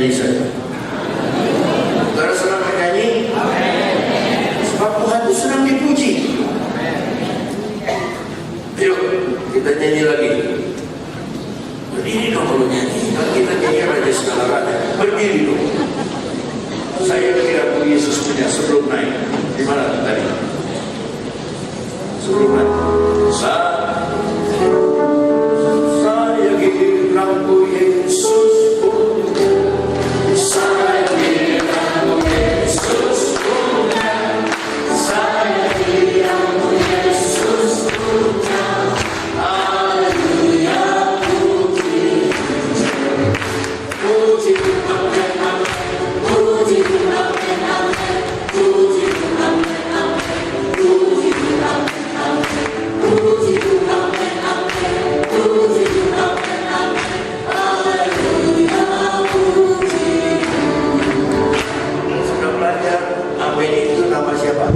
menyanyi saja. Saudara senang menyanyi? Sebab Tuhan itu senang dipuji. Yuk, kita nyanyi lagi. Berdiri dong kalau nyanyi. Kalau kita nyanyi Raja Segala Raja. Berdiri dong. Saya kira Bu Yesus punya sebelum naik. Di mana tadi? Sebelum naik. Saya kira Bu Yesus. Saya kira Bu Yesus. Saya kira Bu Yesus. Haleluya, puji. Puji Tuhan. Puji Tuhan. Puji Tuhan. Puji Tuhan. Puji Tuhan. Puji Tuhan. Haleluya, puji. Sudah belajar amin itu nama siapa?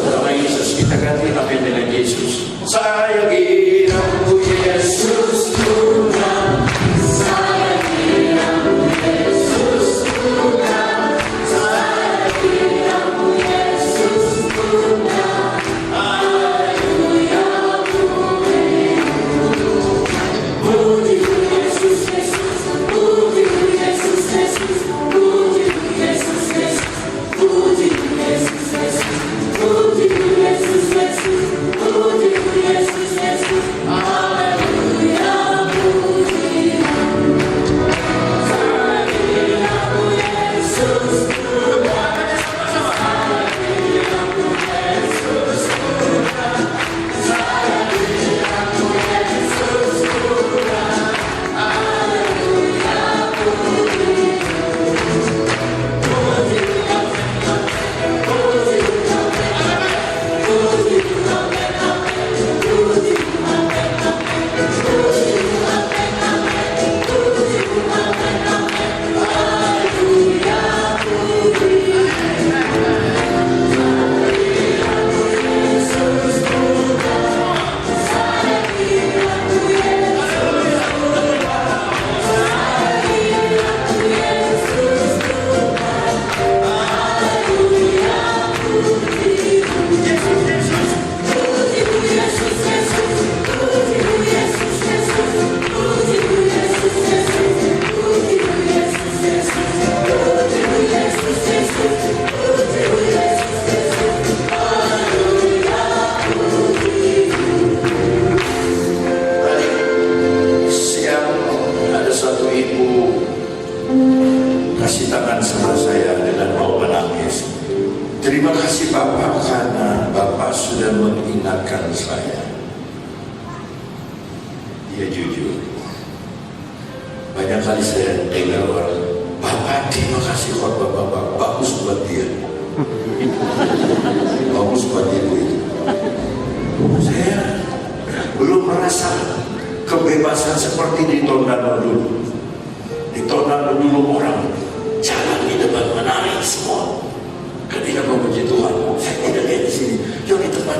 Nama Yesus. Kita ganti amin dengan Yesus. Saya kira Bu Yesus Tuhan. Saya kira Bu Yesus Tuhan. Saya kira Bu Yesus Tuhan. Haleluya, puji. Puji Yesus, Yesus. Puji Yesus, Yesus. Puji Yesus, Yesus. Puji Yesus, Yesus. Puji Yesus, Yesus. Puji Yesus, Yesus. Haleluya, puji. Saya kira Bu Yesus Tuhan. Saya kira Bu Yesus Tuhan. Saya kira Bu Yesus Tuhan. Haleluya, puji. Puji Tuhan. Puji Tuhan. Puji Tuhan. Puji Tuhan. Puji Tuhan. Puji Tuhan. Haleluya, puji. Yesus Tuhan. Saya kira Bu Yesus Tuhan. Saya kira Bu Yesus Tuhan. Haleluya, puji. Puji Yesus, Yesus. Puji Yesus, Yesus. Puji Yesus, Yesus. Puji Yesus, Yesus. Puji Yesus, Yesus. Puji Yesus, Yesus. Haleluya, puji. Tadi siang ada satu ibu kasih tangan sama saya dengan mau menangis. Terima kasih Bapak karena Bapak sudah mengingatkan saya. Dia jujur. Banyak kali saya dengar orang, Bapak terima kasih khotbah Bapak, bagus buat dia. Bagus buat ibu itu. Saya belum merasa kebebasan seperti di Tondano dulu. Di Tondano dulu orang jalan di depan menari semua. Ketika memuji Tuhan, saya tidak lihat di sini. Yang di depan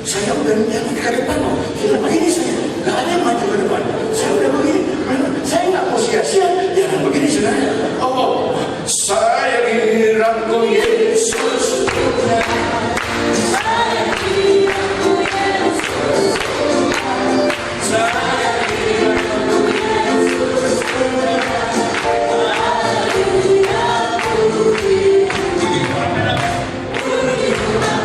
saya udah yang ke depan, sudah begini saya, nggak ada yang maju ke depan. Saya udah begini, saya nggak mau sia-sia. Jangan begini saudara. Oh, saya kira Bu Yesus Tuhan. Saya kira Bu Yesus Tuhan. Saya kira Bu Yesus Tuhan. Haleluya, puji. Puji Tuhan. Puji Tuhan.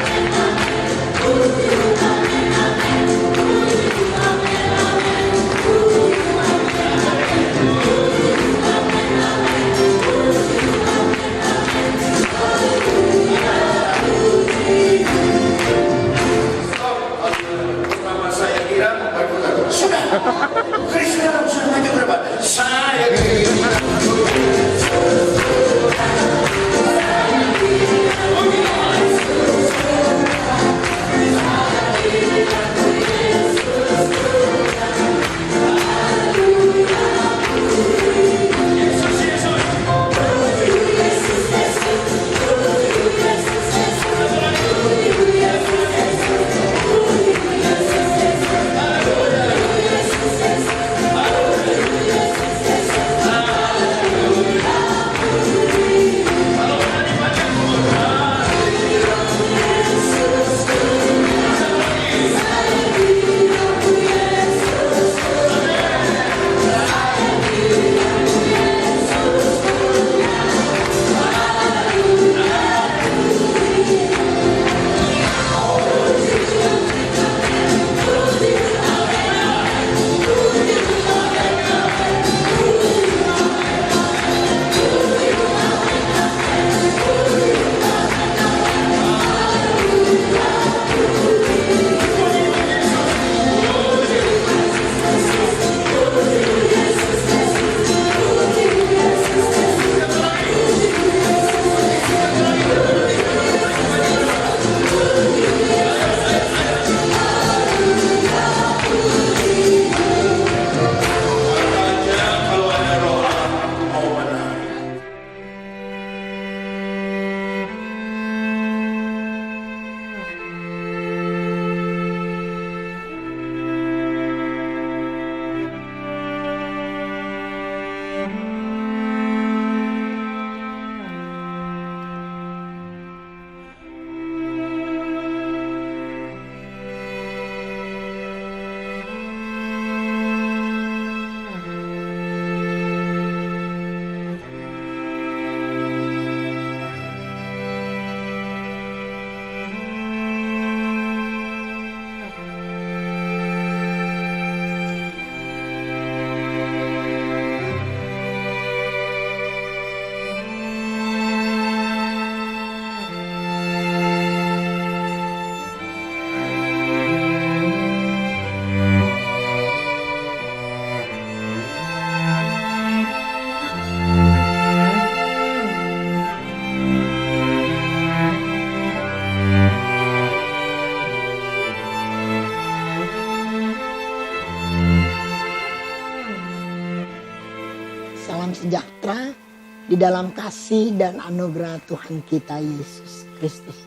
di dalam kasih dan anugerah Tuhan kita Yesus Kristus.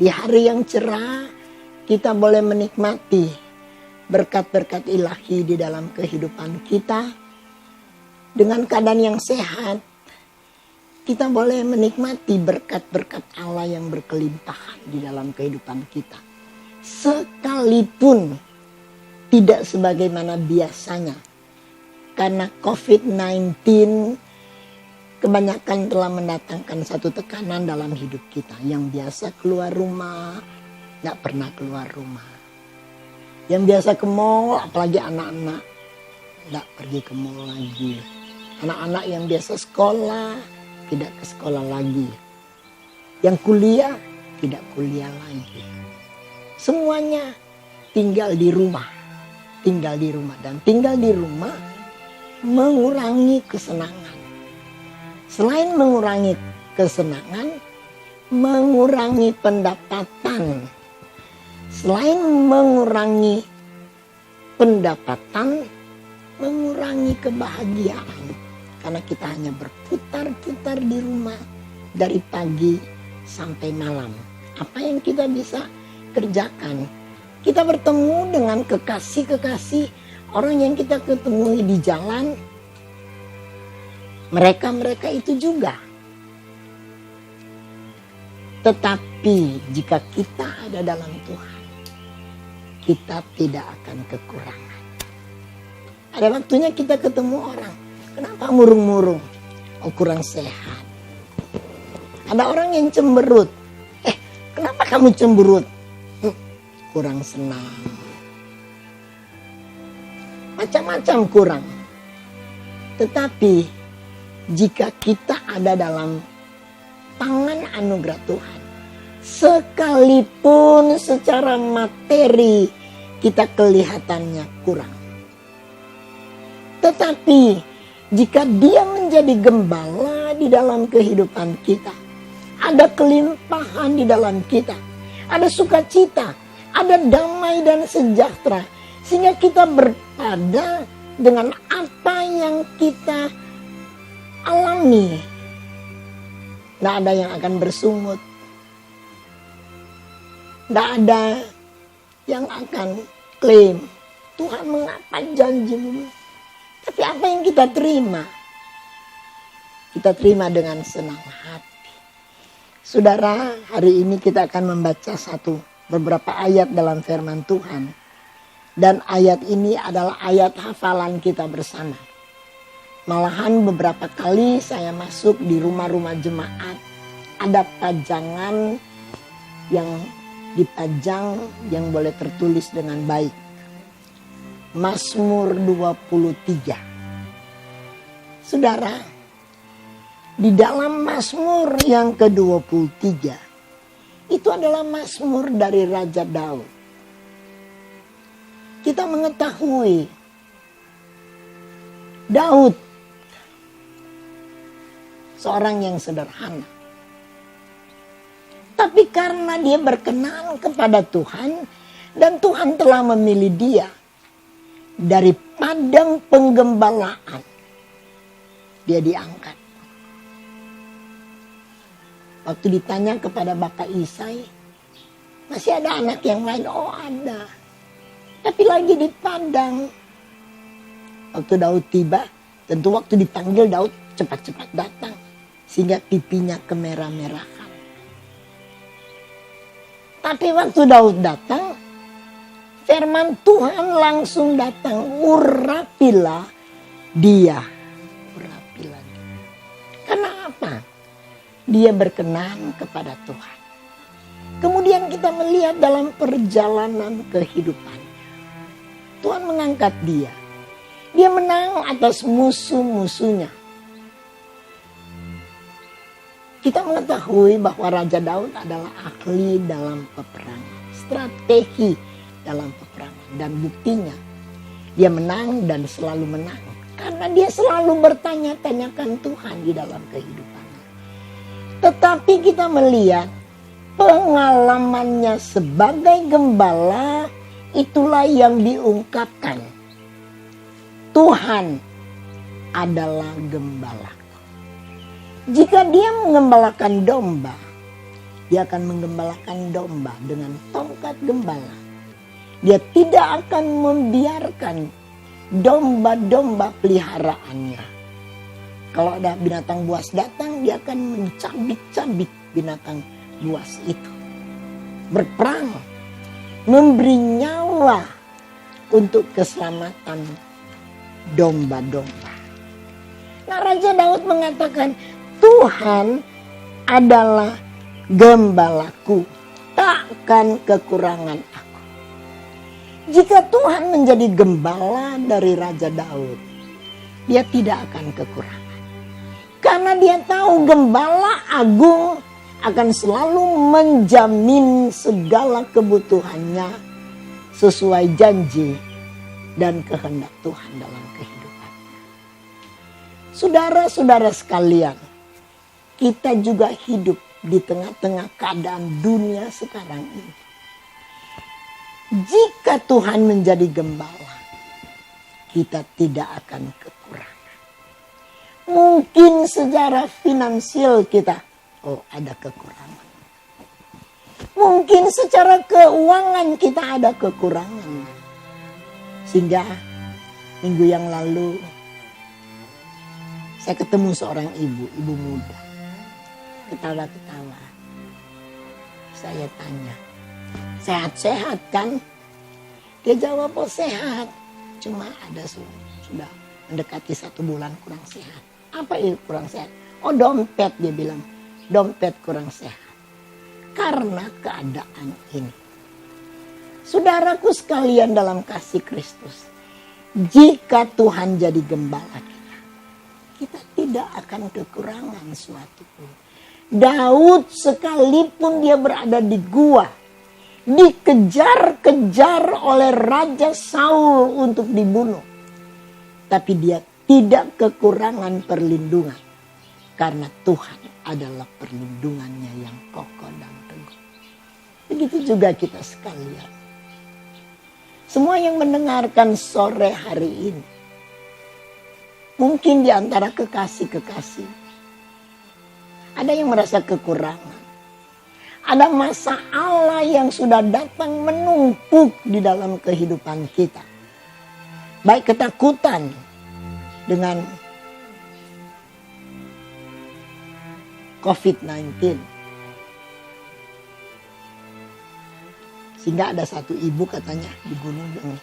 Di hari yang cerah kita boleh menikmati berkat-berkat ilahi di dalam kehidupan kita. Dengan keadaan yang sehat, kita boleh menikmati berkat-berkat Allah yang berkelimpahan di dalam kehidupan kita. Sekalipun tidak sebagaimana biasanya. Karena COVID-19 kebanyakan telah mendatangkan satu tekanan dalam hidup kita. Yang biasa keluar rumah, gak pernah keluar rumah. Yang biasa ke mall, apalagi anak-anak, gak pergi ke mall lagi. Anak-anak yang biasa sekolah, tidak ke sekolah lagi. Yang kuliah, tidak kuliah lagi. Semuanya tinggal di rumah. Tinggal di rumah. Dan tinggal di rumah mengurangi kesenangan. Selain mengurangi kesenangan, mengurangi pendapatan. Selain mengurangi pendapatan, mengurangi kebahagiaan. Karena kita hanya berputar-putar di rumah dari pagi sampai malam. Apa yang kita bisa kerjakan? Kita bertemu dengan kekasih-kekasih, orang yang kita ketemui di jalan. Mereka itu juga. Tetapi jika kita ada dalam Tuhan, kita tidak akan kekurangan. Ada waktunya kita ketemu orang. Kenapa murung-murung? Oh, kurang sehat. Ada orang yang cemberut. Kenapa kamu cemberut? Kurang senang. Macam-macam kurang. Tetapi jika kita ada dalam tangan anugerah Tuhan, sekalipun secara materi kita kelihatannya kurang, tetapi jika Dia menjadi gembala di dalam kehidupan kita, ada kelimpahan di dalam kita, ada sukacita, ada damai dan sejahtera, sehingga kita berpada dengan apa yang kita alami. Tidak ada yang akan bersungut, tidak ada yang akan klaim, Tuhan mengapa janjimu? Tapi apa yang kita terima? Kita terima dengan senang hati. Saudara, hari ini kita akan membaca beberapa ayat dalam firman Tuhan. Dan ayat ini adalah ayat hafalan kita bersama. Malahan beberapa kali saya masuk di rumah-rumah jemaat, ada pajangan yang dipajang yang boleh tertulis dengan baik. Mazmur 23. Saudara, di dalam Mazmur yang ke-23 itu adalah Mazmur dari Raja Daud. Kita mengetahui Daud seorang yang sederhana. Tapi karena dia berkenan kepada Tuhan dan Tuhan telah memilih dia dari padang penggembalaan, dia diangkat. Waktu ditanya kepada Bapak Isai, masih ada anak yang lain? Oh ada. Tapi lagi di padang. Waktu Daud tiba, tentu waktu dipanggil Daud cepat-cepat datang. Sehingga pipinya kemerah-merahan. Tapi waktu Daud datang, firman Tuhan langsung datang, urapilah dia. Urapilah dia. Karena apa? Dia berkenan kepada Tuhan. Kemudian kita melihat dalam perjalanan kehidupannya. Tuhan mengangkat dia. Dia menang atas musuh-musuhnya. Kita mengetahui bahwa Raja Daud adalah ahli dalam peperangan. Strategi dalam peperangan. Dan buktinya dia menang dan selalu menang. Karena dia selalu bertanya-tanyakan Tuhan di dalam kehidupannya. Tetapi kita melihat pengalamannya sebagai gembala, itulah yang diungkapkan. Tuhan adalah gembala. Jika dia mengembalakan domba, dia akan menggembalakan domba dengan tongkat gembala. Dia tidak akan membiarkan domba-domba peliharaannya. Kalau ada binatang buas datang, dia akan mencabik-cabik binatang buas itu. Berperang, memberi nyawa untuk keselamatan domba-domba. Nah, Raja Daud mengatakan, Tuhan adalah gembalaku, takkan kekurangan aku. Jika Tuhan menjadi gembala dari Raja Daud, dia tidak akan kekurangan. Karena dia tahu gembala agung akan selalu menjamin segala kebutuhannya sesuai janji dan kehendak Tuhan dalam kehidupan. Saudara-saudara sekalian, kita juga hidup di tengah-tengah keadaan dunia sekarang ini. Jika Tuhan menjadi gembala, kita tidak akan kekurangan. Mungkin secara finansial kita, ada kekurangan. Mungkin secara keuangan kita ada kekurangan. Sehingga minggu yang lalu saya ketemu seorang ibu muda. Ketawa-ketawa. Saya tanya, sehat-sehat kan? Dia jawab, sehat. Cuma ada sudah mendekati 1 bulan kurang sehat. Apa itu kurang sehat? Dompet, dia bilang. Dompet kurang sehat. Karena keadaan ini. Saudaraku sekalian dalam kasih Kristus. Jika Tuhan jadi gembala kita tidak akan kekurangan suatu pun. Daud sekalipun dia berada di gua, dikejar-kejar oleh Raja Saul untuk dibunuh. Tapi dia tidak kekurangan perlindungan. Karena Tuhan adalah perlindungannya yang kokoh dan teguh. Begitu juga kita sekalian. Semua yang mendengarkan sore hari ini. Mungkin di antara kekasih-kekasih. Ada yang merasa kekurangan. Ada masalah yang sudah datang menumpuk di dalam kehidupan kita. Baik ketakutan dengan COVID-19. Sehingga ada satu ibu katanya di gunung ini.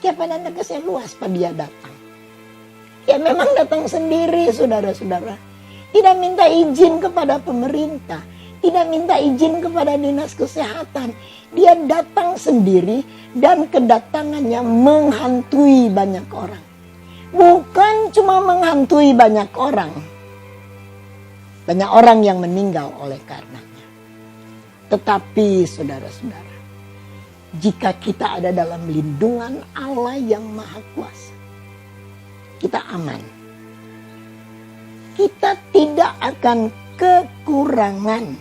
Siapa nanda saya luas pada dia datang. Ya memang datang sendiri saudara-saudara. Tidak minta izin kepada pemerintah. Tidak minta izin kepada dinas kesehatan. Dia datang sendiri dan kedatangannya menghantui banyak orang. Bukan cuma menghantui banyak orang. Banyak orang yang meninggal oleh karenanya. Tetapi saudara-saudara, jika kita ada dalam lindungan Allah yang Maha Kuasa, kita aman. Kita tidak akan kekurangan.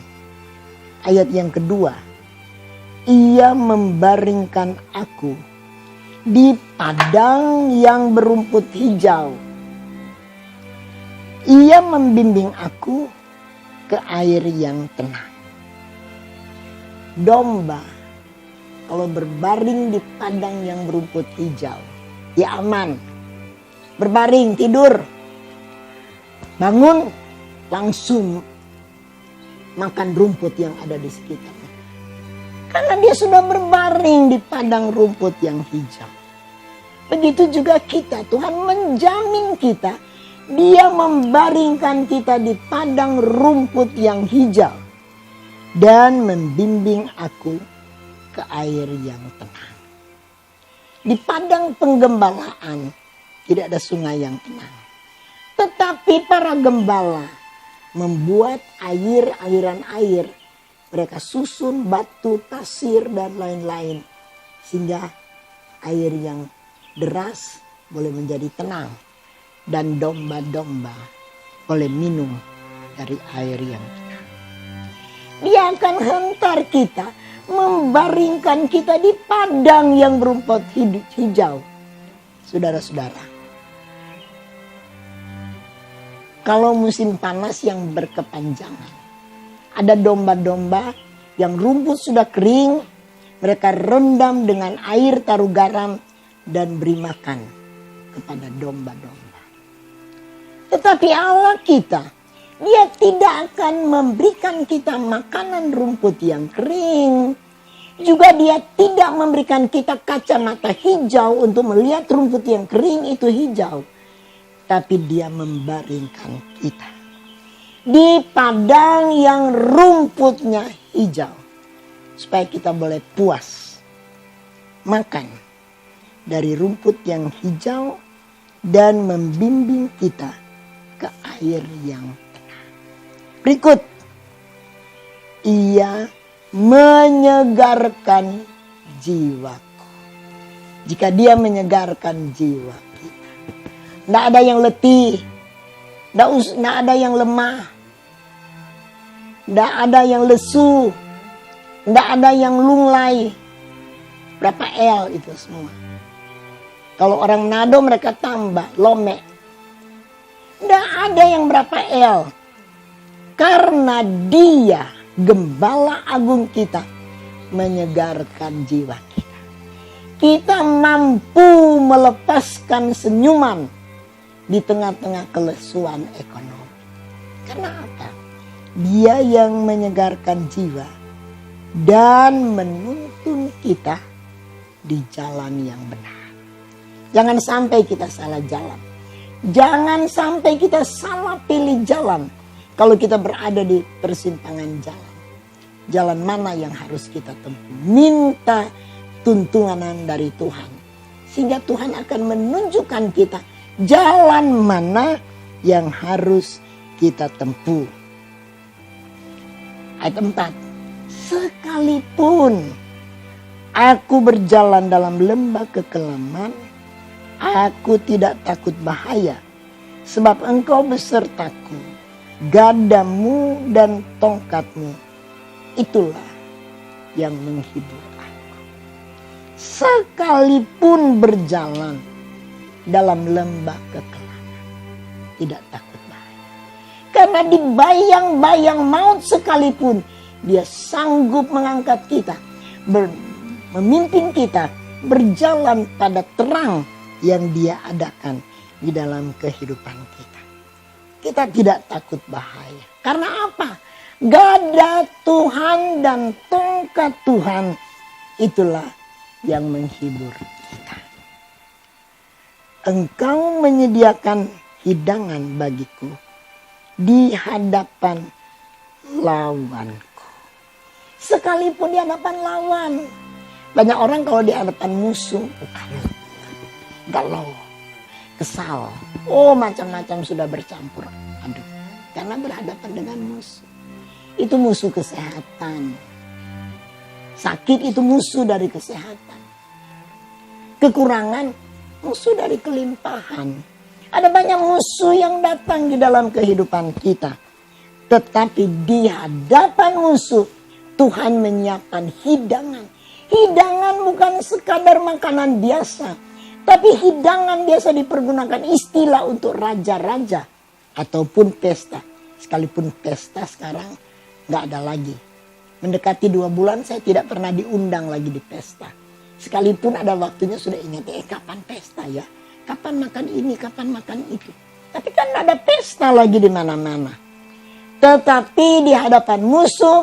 Ayat yang kedua, Ia membaringkan aku di padang yang berumput hijau. Ia membimbing aku ke air yang tenang. Domba kalau berbaring di padang yang berumput hijau, dia aman. Berbaring, tidur. Bangun, langsung makan rumput yang ada di sekitarnya. Karena dia sudah berbaring di padang rumput yang hijau. Begitu juga kita, Tuhan menjamin kita. Dia membaringkan kita di padang rumput yang hijau. Dan membimbing aku ke air yang tenang. Di padang penggembalaan tidak ada sungai yang tenang. Tetapi para gembala membuat aliran air. Mereka susun batu, pasir, dan lain-lain. Sehingga air yang deras boleh menjadi tenang. Dan domba-domba boleh minum dari air yang tenang. Dia akan hentar kita, membaringkan kita di padang yang berumput hijau. Saudara-saudara. kalau musim panas yang berkepanjangan. Ada domba-domba yang rumput sudah kering, mereka rendam dengan air taruh garam dan beri makan kepada domba-domba. Tetapi Allah kita, Dia tidak akan memberikan kita makanan rumput yang kering. Juga Dia tidak memberikan kita kacamata hijau untuk melihat rumput yang kering itu hijau. Tapi Dia membaringkan kita di padang yang rumputnya hijau. Supaya kita boleh puas makan dari rumput yang hijau dan membimbing kita ke air yang tenang. Berikut, Ia menyegarkan jiwaku. Jika Dia menyegarkan jiwa kita, tidak ada yang letih, tidak ada yang lemah, tidak ada yang lesu, tidak ada yang lunglai. Berapa L itu semua? Kalau orang Manado mereka tambah, lome. Tidak ada yang berapa L. Karena Dia, Gembala Agung kita, menyegarkan jiwa kita. Kita mampu melepaskan senyuman di tengah-tengah kelesuan ekonomi. Karena apa? Dia yang menyegarkan jiwa dan menuntun kita di jalan yang benar. Jangan sampai kita salah jalan. Jangan sampai kita salah pilih jalan. Kalau kita berada di persimpangan jalan. Jalan mana yang harus kita tempuh? Minta tuntunan dari Tuhan. Sehingga Tuhan akan menunjukkan kita jalan mana yang harus kita tempuh. Ayat 4. Sekalipun aku berjalan dalam lembah kekelaman, aku tidak takut bahaya. Sebab Engkau besertaku, gadamu dan tongkatmu, itulah yang menghibur aku. Sekalipun berjalan dalam lembah kekelaman, tidak takut bahaya. Karena di bayang-bayang maut sekalipun, Dia sanggup mengangkat kita, memimpin kita berjalan pada terang yang Dia adakan di dalam kehidupan kita. Kita tidak takut bahaya. Karena apa? Gada Tuhan dan tongkat Tuhan, itulah yang menghibur kita. Engkau menyediakan hidangan bagiku di hadapan lawanku. Sekalipun di hadapan lawan. Banyak orang kalau di hadapan musuh, galau, kesal. Oh, macam-macam sudah bercampur aduk. Karena berhadapan dengan musuh. Itu musuh kesehatan. Sakit itu musuh dari kesehatan. Kekurangan, musuh dari kelimpahan. Ada banyak musuh yang datang di dalam kehidupan kita. Tetapi di hadapan musuh, Tuhan menyiapkan hidangan. Hidangan bukan sekadar makanan biasa. Tapi hidangan biasa dipergunakan istilah untuk raja-raja. Ataupun pesta. Sekalipun pesta sekarang gak ada lagi. Mendekati 2 bulan saya tidak pernah diundang lagi di pesta. Sekalipun ada waktunya sudah ingat, kapan pesta ya? Kapan makan ini, kapan makan itu. Tapi kan ada pesta lagi di mana-mana. Tetapi di hadapan musuh,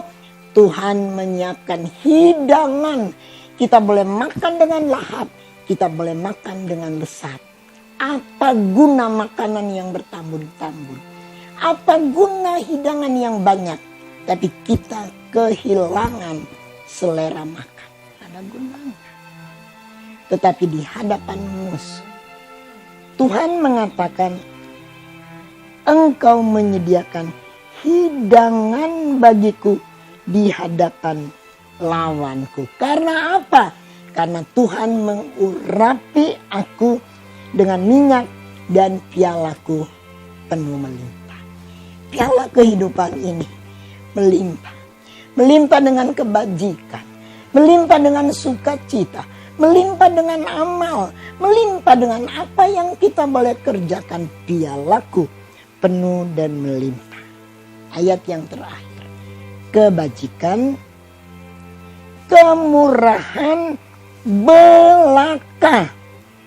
Tuhan menyiapkan hidangan. Kita boleh makan dengan lahap. Kita boleh makan dengan lezat. Apa guna makanan yang bertambun-tambun? Apa guna hidangan yang banyak? Tapi kita kehilangan selera makan. Ada gunanya. Tetapi di hadapan musuh, Tuhan mengatakan, Engkau menyediakan hidangan bagiku di hadapan lawanku. Karena apa? Karena Tuhan mengurapi aku dengan minyak dan pialaku penuh melimpah. Piala kehidupan ini melimpah. Melimpah dengan kebajikan. Melimpah dengan sukacita. Melimpah dengan amal. Melimpah dengan apa yang kita boleh kerjakan. Pialaku penuh dan melimpah. Ayat yang terakhir. Kebajikan, kemurahan belaka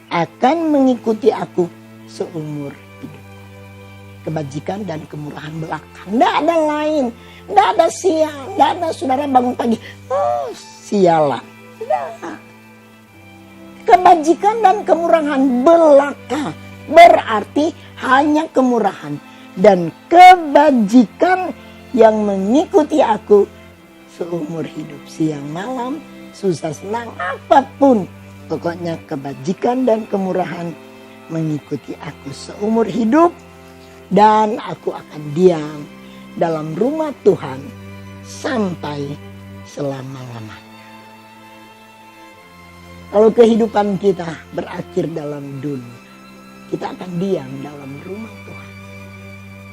akan mengikuti aku seumur hidup. Kebajikan dan kemurahan belaka. Tidak ada lain. Tidak ada siang. Tidak ada saudara bangun pagi. Oh, sialan. Tidak. Kebajikan dan kemurahan belaka. Berarti hanya kemurahan dan kebajikan yang mengikuti aku seumur hidup. Siang malam, susah senang, apapun. Pokoknya kebajikan dan kemurahan mengikuti aku seumur hidup. Dan aku akan diam dalam rumah Tuhan sampai selama-lamanya. Kalau kehidupan kita berakhir dalam dunia, kita akan diam dalam rumah Tuhan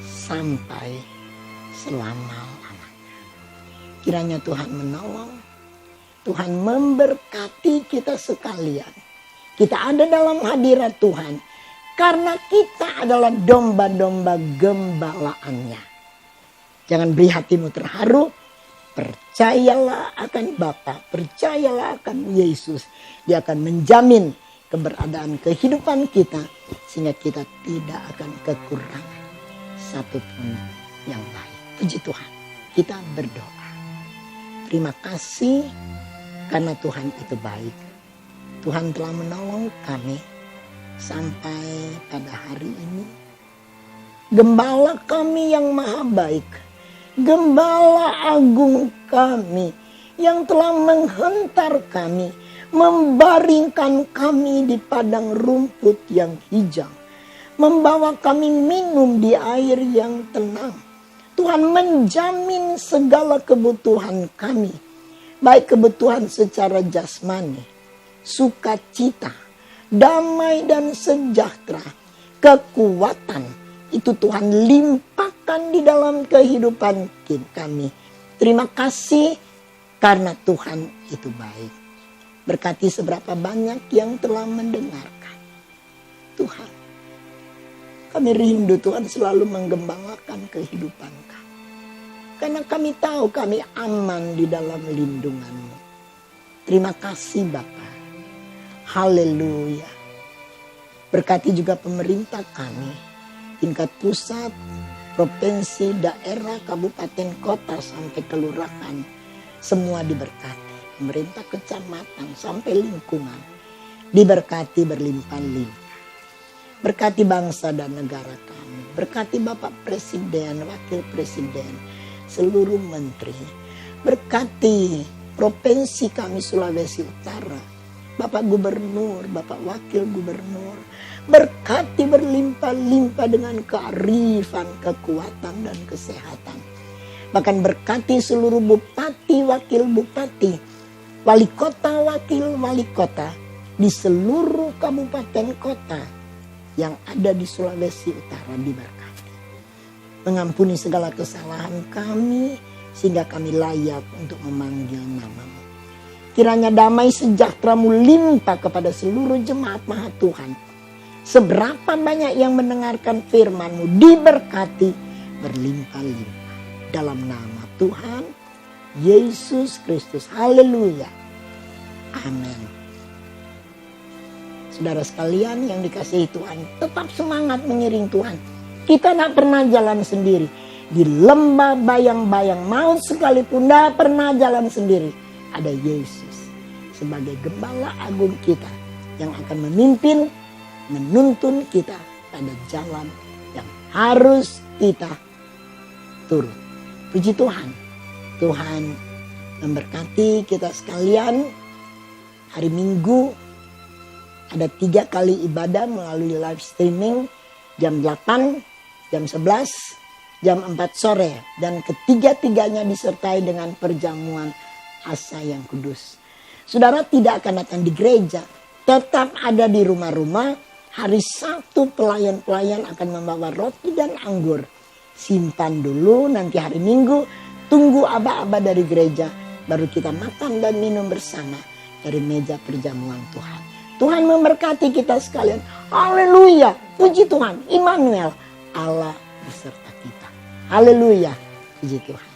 sampai selama-lamanya. Kiranya Tuhan menolong, Tuhan memberkati kita sekalian. Kita ada dalam hadirat Tuhan karena kita adalah domba-domba gembalaannya. Jangan beri hatimu terharu. Percayalah akan Bapa, percayalah akan Yesus. Dia akan menjamin keberadaan kehidupan kita sehingga kita tidak akan kekurangan satupun yang baik. Puji Tuhan, kita berdoa. Terima kasih karena Tuhan itu baik. Tuhan telah menolong kami sampai pada hari ini. Gembala kami yang maha baik, Gembala agung kami yang telah menghentar kami, membaringkan kami di padang rumput yang hijau, membawa kami minum di air yang tenang. Tuhan menjamin segala kebutuhan kami, baik kebutuhan secara jasmani, sukacita, damai dan sejahtera, kekuatan. Itu Tuhan limpahkan di dalam kehidupan kami. Terima kasih karena Tuhan itu baik. Berkati seberapa banyak yang telah mendengarkan. Tuhan, kami rindu Tuhan selalu menggembalakan kehidupan kami. Karena kami tahu kami aman di dalam lindungan-Mu. Terima kasih Bapa. Haleluya. Berkati juga pemerintah kami. Tingkat pusat, provinsi, daerah, kabupaten, kota, sampai kelurahan. Semua diberkati. Pemerintah kecamatan sampai lingkungan. Diberkati berlimpah-limpah. Berkati bangsa dan negara kami. Berkati Bapak Presiden, Wakil Presiden, seluruh menteri. Berkati provinsi kami Sulawesi Utara. Bapak Gubernur, Bapak Wakil Gubernur. Berkati berlimpah-limpah dengan kearifan, kekuatan, dan kesehatan. Bahkan berkati seluruh bupati, wakil bupati, wali kota, wakil wali kota di seluruh kabupaten kota yang ada di Sulawesi Utara diberkati. Mengampuni segala kesalahan kami sehingga kami layak untuk memanggil nama-Mu. Kiranya damai sejahtera-Mu limpah kepada seluruh jemaat Maha Tuhan. Seberapa banyak yang mendengarkan firman-Mu diberkati berlimpah-limpah. Dalam nama Tuhan Yesus Kristus. Haleluya. Amin. Saudara sekalian yang dikasihi Tuhan, tetap semangat mengiring Tuhan. Kita tidak pernah jalan sendiri. Di lembah bayang-bayang maut sekalipun tidak pernah jalan sendiri. Ada Yesus sebagai gembala agung kita yang akan memimpin, menuntun kita pada jalan yang harus kita turut. Puji Tuhan. Tuhan memberkati kita sekalian. Hari Minggu ada 3 kali ibadah melalui live streaming. Jam 8, jam 11, jam 4 sore. Dan ketiga-tiganya disertai dengan perjamuan asa yang kudus. Saudara tidak akan datang di gereja. Tetap ada di rumah-rumah. Hari Sabtu pelayan-pelayan akan membawa roti dan anggur. Simpan dulu, nanti hari Minggu tunggu aba-aba dari gereja. Baru kita makan dan minum bersama dari meja perjamuan Tuhan. Tuhan memberkati kita sekalian. Haleluya. Puji Tuhan. Immanuel. Allah beserta kita. Haleluya. Puji Tuhan.